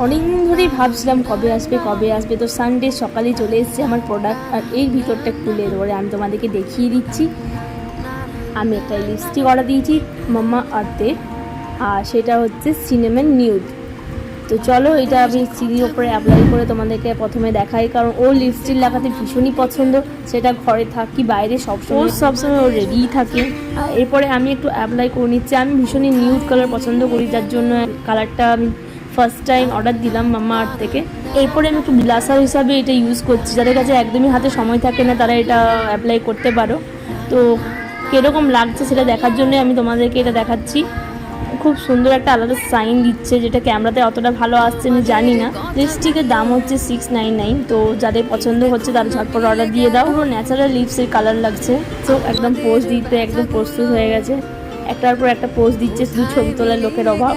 অনেকদিন ধরেই ভাবছিলাম কবে আসবে কবে আসবে, তো সানডে সকালে চলে এসেছে আমার প্রোডাক্ট। আর এই ভিতরটা খুলে ধরে আমি তোমাদেরকে দেখিয়ে দিচ্ছি। আমি একটা লিপস্টিক অর্ডার দিয়েছি মাম্মা আর্থের, আর সেটা হচ্ছে সিনেমন নিউড। তো চলো এটা আমি চিনির ওপরে অ্যাপ্লাই করে তোমাদেরকে প্রথমে দেখাই, কারণ ওর লিপস্টিক লাগাতে ভীষণই পছন্দ। সেটা ঘরে থাকি বাইরে সবসময় ও রেডিই থাকে। আর এরপরে আমি একটু অ্যাপ্লাই করে নিচ্ছি। আমি ভীষণই নিউড কালার পছন্দ করি, যার জন্য কালারটা আমি ফার্স্ট টাইম অর্ডার দিলাম মাম্মা আর্থ থেকে। এরপরে আমি একটু ব্লাসার হিসাবে এটা ইউজ করছি। যাদের কাছে একদমই হাতে সময় থাকে না তারা এটা অ্যাপ্লাই করতে পারো। তো কীরকম লাগছে সেটা দেখার জন্যই আমি তোমাদেরকে এটা দেখাচ্ছি। খুব সুন্দর একটা আলাদা সাইন দিচ্ছে, যেটা ক্যামেরাতে অতটা ভালো আসছে আমি জানি না। লিপস্টিকের দাম হচ্ছে 699। তো যাদের পছন্দ হচ্ছে তারা ঝটপট অর্ডার দিয়ে দাও। পুরো ন্যাচারাল লিপসের কালার লাগছে। তো একদম পোজ দিতে একদম প্রস্তুত হয়ে গেছে, একটার পর একটা পোজ দিচ্ছে, শুধু ছবি তোলার লোকের অভাব।